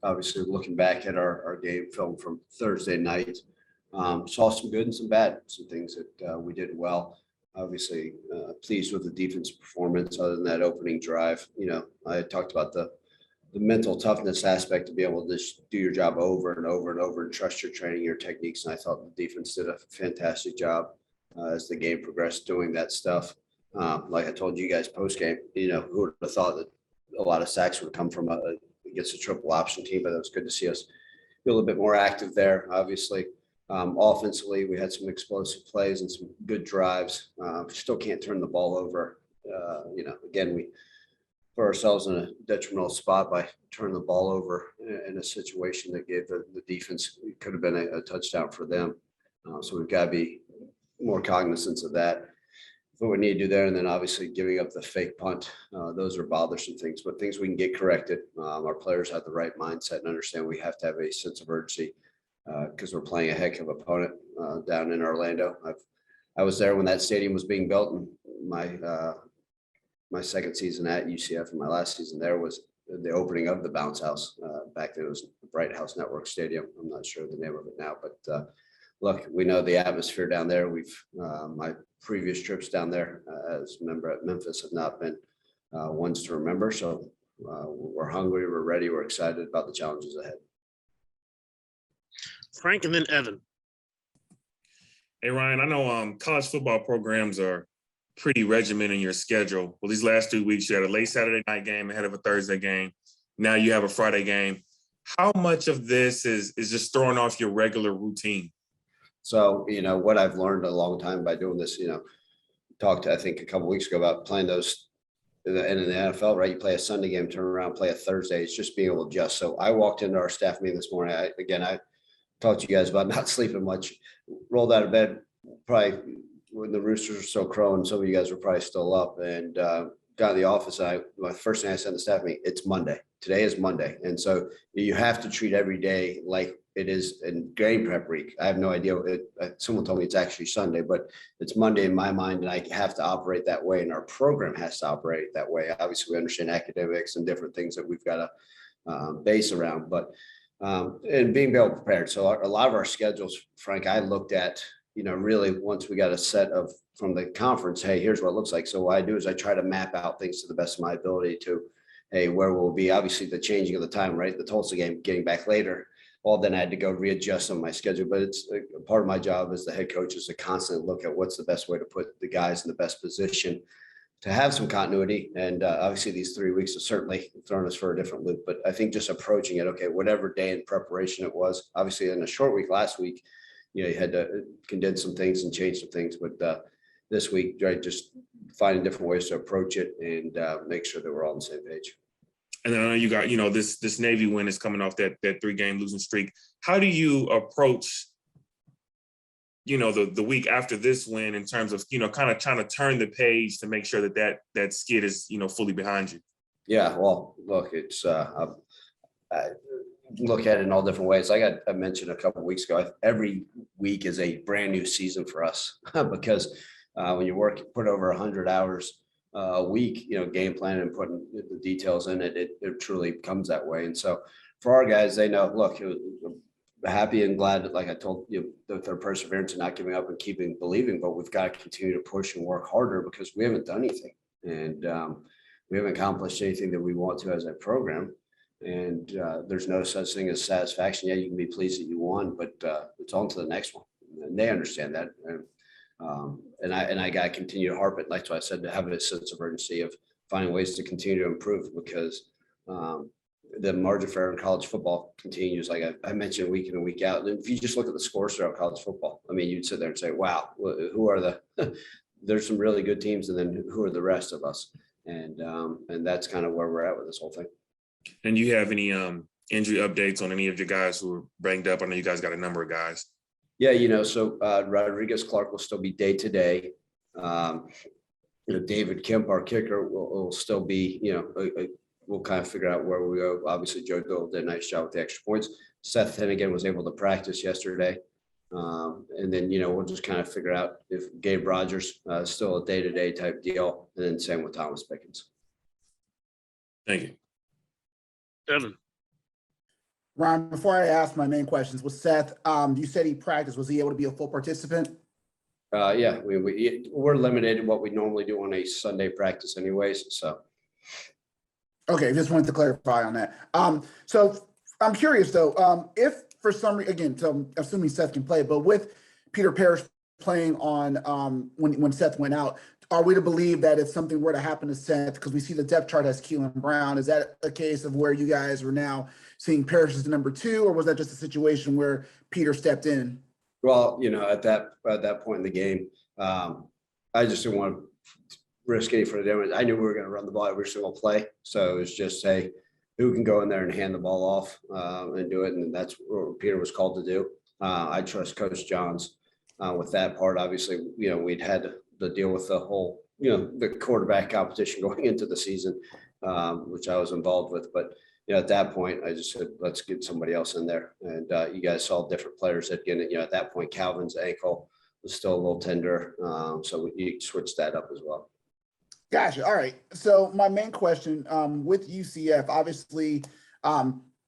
obviously looking back at our game film from Thursday night, saw some good and some bad, some things that we did well. Obviously, pleased with the defense performance other than that opening drive. I talked about the mental toughness aspect to be able to just do your job over and over and over and trust your training, your techniques. And I thought the defense did a fantastic job as the game progressed doing that stuff. Like I told you guys post game, who would have thought that a lot of sacks would come from against a triple option team, but it was good to see us be a little bit more active there. Obviously, offensively, we had some explosive plays and some good drives. Still can't turn the ball over. Again, we put ourselves in a detrimental spot by turning the ball over in a situation that gave the defense, it could have been a touchdown for them. So we've got to be more cognizant of that. What we need to do there, and then obviously giving up the fake punt. Those are bothersome things, but things we can get corrected. Our players have the right mindset and understand we have to have a sense of urgency because we're playing a heck of opponent down in Orlando. I was there when that stadium was being built, and my second season at UCF and my last season there was the opening of the Bounce House. Back then it was the Bright House Network Stadium. I'm not sure the name of it now, but look, we know the atmosphere down there. My previous trips down there as a member at Memphis have not been ones to remember. So we're hungry, we're ready, we're excited about the challenges ahead. Frank and then Evan. Hey, Ryan, I know college football programs are pretty regimented in your schedule. Well, these last 2 weeks, you had a late Saturday night game ahead of a Thursday game. Now you have a Friday game. How much of this is just throwing off your regular routine? So, what I've learned a long time by doing this, talked, I think, a couple of weeks ago about playing those in the NFL, right? You play a Sunday game, turn around, play a Thursday. It's just being able to adjust. So I walked into our staff meeting this morning. I talked to you guys about not sleeping much, rolled out of bed probably when the roosters were still crowing. Some of you guys were probably still up, and got in the office. My first thing I said to the staff meeting, it's Monday. Today is Monday. And so you have to treat every day like it is in game prep week. I have no idea. Someone told me it's actually Sunday, but it's Monday in my mind, and I have to operate that way, and our program has to operate that way. Obviously, we understand academics and different things that we've got to base around, but and being well prepared. So a lot of our schedules, Frank, I looked at, really once we got a set of from the conference, hey, here's what it looks like. So what I do is I try to map out things to the best of my ability to, hey, where we'll be. Obviously, the changing of the time, right? The Tulsa game getting back later. Well, then I had to go readjust on my schedule. But it's a part of my job as the head coach is to constantly look at what's the best way to put the guys in the best position to have some continuity. And obviously these 3 weeks have certainly thrown us for a different loop. But I think just approaching it, okay, whatever day in preparation it was, obviously in a short week last week, you had to condense some things and change some things. But this week, right, just finding different ways to approach it and make sure that we're all on the same page. And then I know you got, this Navy win is coming off that 3-game losing streak. How do you approach, the week after this win in terms of, kind of trying to turn the page to make sure that skid is, fully behind you? Yeah, well, look, it's I look at it in all different ways. Like I mentioned a couple of weeks ago, every week is a brand new season for us because when you put over 100 hours a week, game planning and putting the details in it, it truly comes that way. And so for our guys, they know, look, happy and glad that, like I told you, their perseverance and not giving up and keeping believing, but we've got to continue to push and work harder because we haven't done anything. And we haven't accomplished anything that we want to as a program. And there's no such thing as satisfaction. Yeah, you can be pleased that you won, but it's on to the next one. And they understand that. And I got to continue to harp it. That's why I said to have a sense of urgency of finding ways to continue to improve because the margin for error in college football continues. Like I mentioned, week in and week out. And if you just look at the scores throughout college football, I mean, you'd sit there and say, wow, who are there's some really good teams. And then who are the rest of us? And that's kind of where we're at with this whole thing. And you have any injury updates on any of your guys who are banged up? I know you guys got a number of guys. Yeah, so Rodriguez Clark will still be day to day. David Kemp, our kicker, will still be, we'll kind of figure out where we go. Obviously, Joe Dole did a nice job with the extra points. Seth Hennigan was able to practice yesterday. And then, we'll just kind of figure out if Gabe Rogers is still a day-to-day type deal. And then same with Thomas Pickens. Thank you. Evan. Ryan, before I ask my main questions, with Seth, you said he practiced. Was he able to be a full participant? Yeah, we're limited in what we normally do on a Sunday practice anyways, so. Okay, just wanted to clarify on that. So I'm curious though, if for some reason, again, so I'm assuming Seth can play, but with Peter Parrish playing on when Seth went out, are we to believe that if something were to happen to Seth, because we see the depth chart has Keelan Brown, is that a case of where you guys are now seeing Parrish as the number 2, or was that just a situation where Peter stepped in? Well, at that point in the game, I just didn't want to risk any further damage. I knew we were going to run the ball every single play. So it was just, hey, who can go in there and hand the ball off and do it? And that's what Peter was called to do. I trust Coach Johns with that part. Obviously, we'd had to deal with the whole, the quarterback competition going into the season, which I was involved with. But at that point, I just said, let's get somebody else in there. And you guys saw different players that get it. At that point, Calvin's ankle was still a little tender. So we switched that up as well. Gotcha. All right. So my main question with UCF, obviously,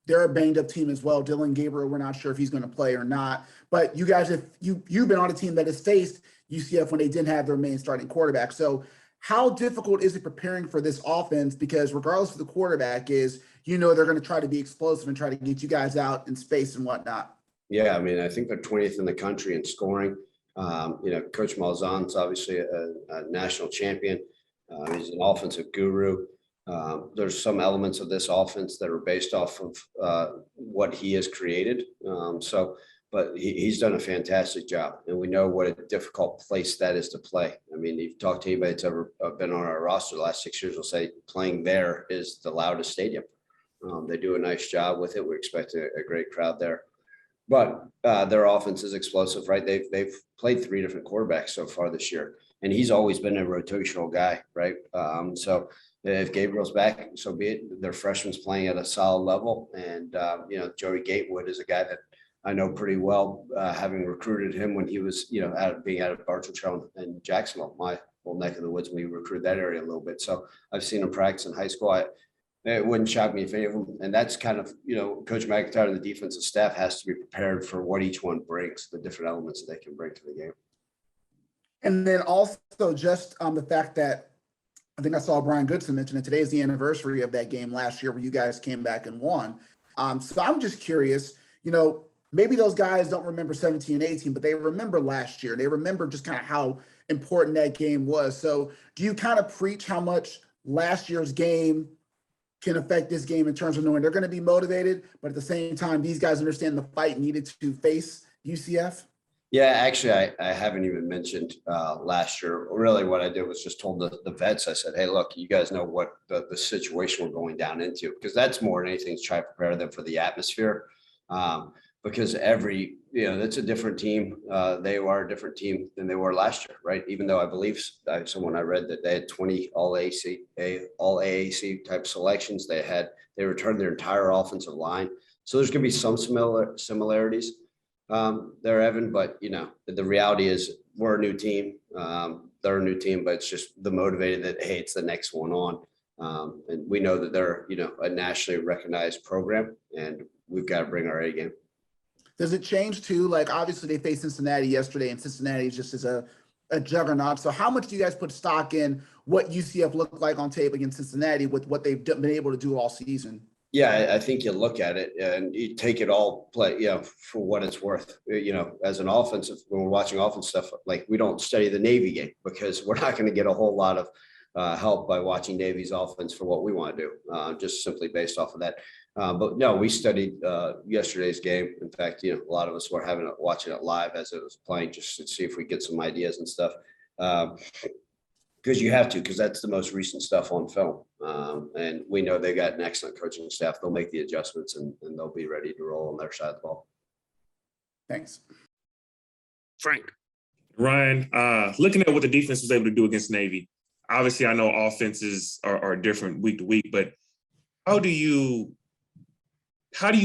they're a banged up team as well. Dylan Gabriel, we're not sure if he's going to play or not. But you guys, if you've been on a team that has faced UCF when they didn't have their main starting quarterback. So how difficult is it preparing for this offense? Because regardless of the quarterback is, they're going to try to be explosive and try to get you guys out in space and whatnot. Yeah, I mean, I think they're 20th in the country in scoring. Coach Malzahn's obviously a national champion. He's an offensive guru. There's some elements of this offense that are based off of what he has created. But he's done a fantastic job, and we know what a difficult place that is to play. I mean, you've talked to anybody that's ever been on our roster the last 6 years will say playing there is the loudest stadium. They do a nice job with it. We expect a great crowd there. But their offense is explosive, right? They've played 3 different quarterbacks so far this year, and he's always been a rotational guy, right? So if Gabriel's back, so be it. Their freshman's playing at a solid level, and Joey Gatewood is a guy that I know pretty well, having recruited him when he was, being out of Bartow and Jacksonville, my whole neck of the woods. We recruited that area a little bit, so I've seen him practice in high school. It wouldn't shock me if any of them, and that's kind of, Coach McIntyre and the defensive staff has to be prepared for what each one brings, the different elements that they can bring to the game. And then also just the fact that I think I saw Brian Goodson mention it. Today is the anniversary of that game last year where you guys came back and won. So I'm just curious, maybe those guys don't remember 17 and 18, but they remember last year. They remember just kind of how important that game was. So do you kind of preach how much last year's game can affect this game in terms of knowing they're going to be motivated, but at the same time, these guys understand the fight needed to face UCF? Yeah, actually, I haven't even mentioned last year. Really, what I did was just told the vets, I said, hey, look, you guys know what the situation we're going down into, because that's more than anything to try to prepare them for the atmosphere. Because that's a different team. They are a different team than they were last year, right? Even though I believe someone I read that they had 20 all AAC type selections. They returned their entire offensive line. So there's going to be some similarities there, Evan. But the reality is we're a new team. They're a new team, but it's just the motivated that, hey, it's the next one on. And we know that they're a nationally recognized program, and we've got to bring our A game. Does it change too? Like, obviously they faced Cincinnati yesterday, and Cincinnati is just as a juggernaut. So how much do you guys put stock in what UCF looked like on tape against Cincinnati with what they've been able to do all season? Yeah, I think you look at it and you take it all for what it's worth. As an offensive, when we're watching offense stuff, like we don't study the Navy game because we're not going to get a whole lot of help by watching Navy's offense for what we want to do, just simply based off of that. But no, we studied yesterday's game. In fact, a lot of us were watching it live as it was playing, just to see if we get some ideas and stuff. Because you have to, because that's the most recent stuff on film. And we know they got an excellent coaching staff. They'll make the adjustments and they'll be ready to roll on their side of the ball. Thanks. Frank. Ryan, looking at what the defense was able to do against Navy, obviously I know offenses are different week to week, but how do you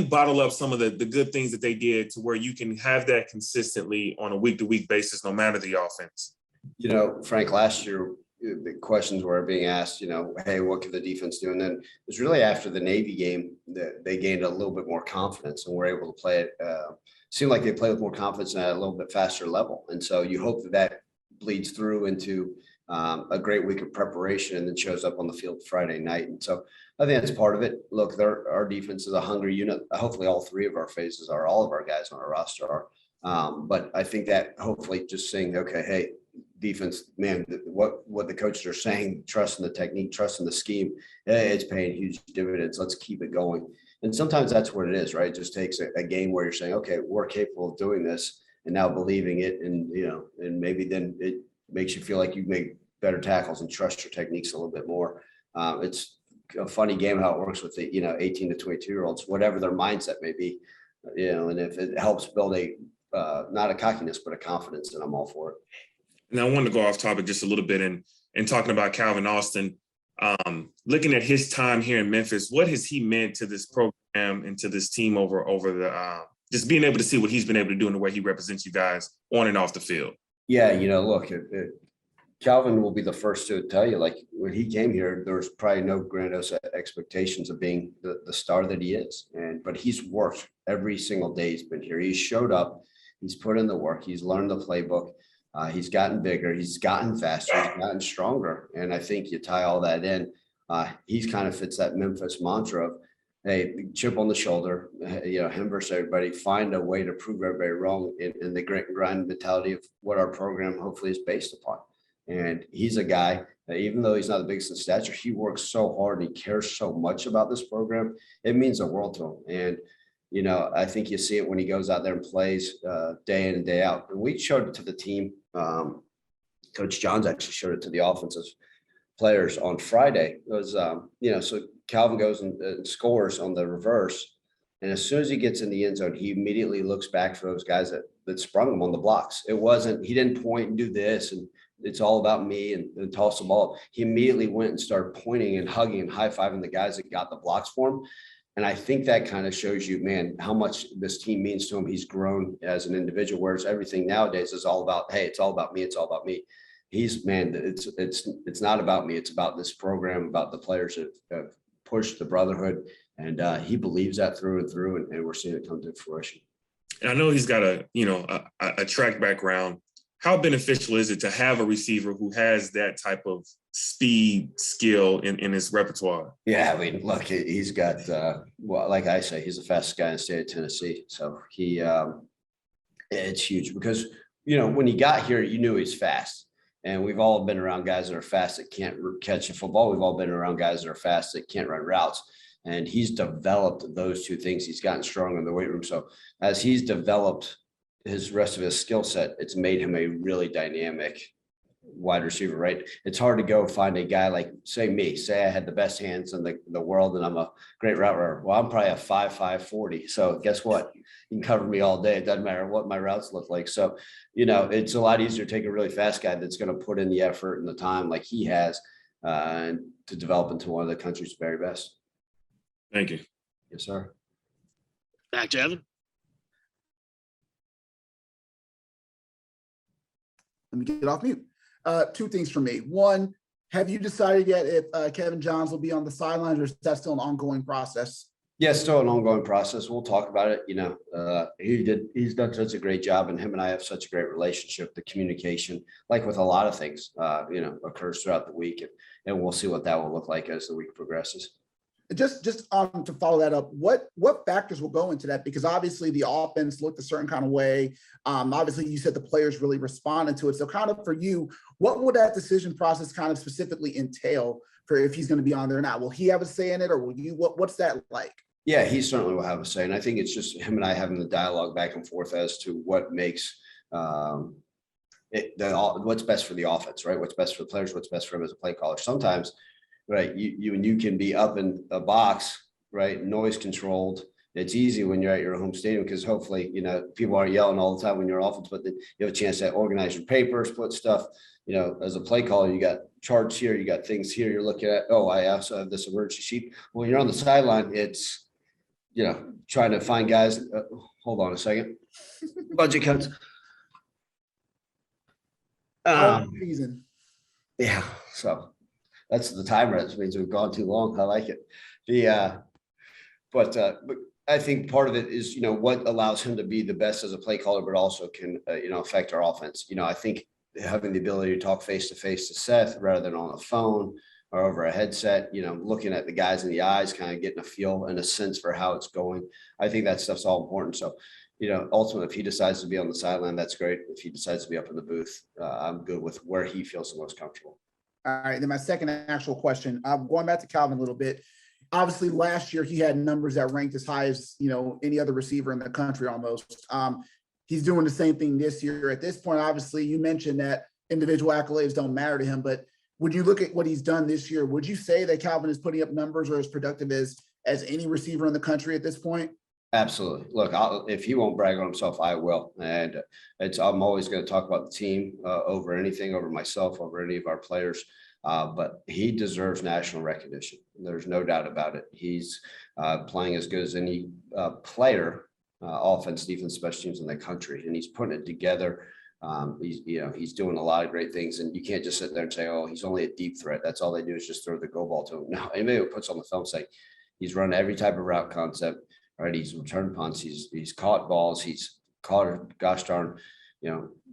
bottle up some of the good things that they did to where you can have that consistently on a week-to-week basis, no matter the offense? Frank, last year, the questions were being asked, hey, what can the defense do? And then it was really after the Navy game that they gained a little bit more confidence and were able to play it. Seemed like they played with more confidence and at a little bit faster level. And so you hope that bleeds through into a great week of preparation and then shows up on the field Friday night. And so I think that's part of it. Look, our defense is a hungry unit. Hopefully all three of our phases are, all of our guys on our roster are. But I think that hopefully just saying, okay, hey, defense, man, what the coaches are saying, trusting the technique, trusting the scheme, it's paying huge dividends. Let's keep it going. And sometimes that's what it is, right? It just takes a game where you're saying, okay, we're capable of doing this and now believing it. And, and maybe then it makes you feel like you make better tackles and trust your techniques a little bit more. It's a funny game how it works with the, 18 to 22-year-olds, whatever their mindset may be, and if it helps build not a cockiness, but a confidence, then I'm all for it. Now I wanted to go off topic just a little bit and talking about Calvin Austin, looking at his time here in Memphis, what has he meant to this program and to this team over the just being able to see what he's been able to do and the way he represents you guys on and off the field? Yeah, look, Calvin will be the first to tell you, like when he came here, there was probably no grandiose expectations of being the star that he is. But he's worked every single day he's been here. He's showed up, he's put in the work, he's learned the playbook. He's gotten bigger, he's gotten faster, he's gotten stronger. And I think you tie all that in, he's kind of fits that Memphis mantra of, hey, chip on the shoulder, him versus everybody, find a way to prove everybody wrong in the grit and grind mentality of what our program hopefully is based upon. And he's a guy that even though he's not the biggest in stature, he works so hard and he cares so much about this program. It means the world to him. And I think you see it when he goes out there and plays day in and day out. And we showed it to the team. Coach Johns actually showed it to the offensive players on Friday. It was, so Calvin goes and scores on the reverse. And as soon as he gets in the end zone, he immediately looks back for those guys that sprung him on the blocks. He didn't point and do this and it's all about me and toss the ball. He immediately went and started pointing and hugging and high-fiving the guys that got the blocks for him. And I think that kind of shows you, man, how much this team means to him. He's grown as an individual, whereas everything nowadays is all about, hey, it's all about me. It's all about me. It's not about me. It's about this program, about the players that have pushed the brotherhood. And he believes that through and through, and we're seeing it come to fruition. And I know he's got a track background. How beneficial is it to have a receiver who has that type of speed skill in his repertoire? Yeah, I mean, look, he's got, like I say, he's the fastest guy in the state of Tennessee. So it's huge because, when he got here, you knew he's fast. And we've all been around guys that are fast that can't catch a football. We've all been around guys that are fast that can't run routes. And he's developed those two things. He's gotten strong in the weight room. So as he's developed his rest of his skill set, it's made him a really dynamic wide receiver, right? It's hard to go find a guy like, say I had the best hands in the world and I'm a great route runner. Well, I'm probably a 5'5", 40. So guess what? You can cover me all day. It doesn't matter what my routes look like. So, it's a lot easier to take a really fast guy that's going to put in the effort and the time like he has to develop into one of the country's very best. Thank you. Yes, sir. Back to Evan. Let me get off mute. Two things for me. One, have you decided yet if Kevin Johns will be on the sidelines, or is that still an ongoing process? Yeah, still an ongoing process. We'll talk about it. He's done such a great job, and him and I have such a great relationship. The communication, like with a lot of things, occurs throughout the week, and we'll see what that will look like as the week progresses. Just to follow that up, what factors will go into that? Because obviously the offense looked a certain kind of way. Obviously you said the players really responded to it. So kind of for you, what would that decision process kind of specifically entail for if he's going to be on there or not? Will he have a say in it, or will you? What's that like? Yeah, he certainly will have a say. And I think it's just him and I having the dialogue back and forth as to what makes what's best for the offense, right? What's best for the players, what's best for him as a play caller. Sometimes, right, you can be up in a box, right, noise controlled. It's easy when you're at your home stadium because hopefully, people aren't yelling all the time when you're offense, but then you have a chance to organize your papers, put stuff, as a play caller, you got charts here, you got things here you're looking at. Oh, I also have this emergency sheet. When you're on the sideline, it's, trying to find guys. Hold on a second. Budget cuts. Season. Yeah, so that's the timer. That means we've gone too long. I like it. But I think part of it is, what allows him to be the best as a play caller, but also can, affect our offense. I think having the ability to talk face to Seth rather than on a phone or over a headset, looking at the guys in the eyes, kind of getting a feel and a sense for how it's going. I think that stuff's all important. So, ultimately, if he decides to be on the sideline, that's great. If he decides to be up in the booth, I'm good with where he feels the most comfortable. All right, then my second actual question, I'm going back to Calvin a little bit. Obviously, last year he had numbers that ranked as high as any other receiver in the country almost. He's doing the same thing this year. At this point, obviously, you mentioned that individual accolades don't matter to him, but when you look at what he's done this year, would you say that Calvin is putting up numbers or as productive as any receiver in the country at this point? Absolutely. Look, if he won't brag on himself, I will. And I'm always going to talk about the team over anything, over myself, over any of our players. But he deserves national recognition. There's no doubt about it. He's playing as good as any player, offense, defense, special teams in the country, and he's putting it together. He's doing a lot of great things, and you can't just sit there and say, "Oh, he's only a deep threat." That's all they do is just throw the go ball to him. No, anybody who puts on the film say he's run every type of route concept. Right, he's returned punts, he's caught balls, he's caught a gosh darn,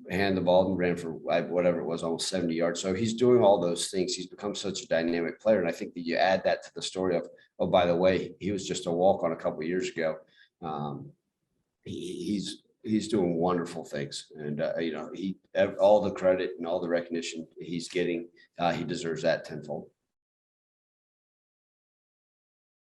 hand the ball and ran for whatever it was, almost 70 yards. So he's doing all those things. He's become such a dynamic player. And I think that you add that to the story of, oh, by the way, he was just a walk-on a couple of years ago. He's doing wonderful things. And, all the credit and all the recognition he's getting, he deserves that tenfold.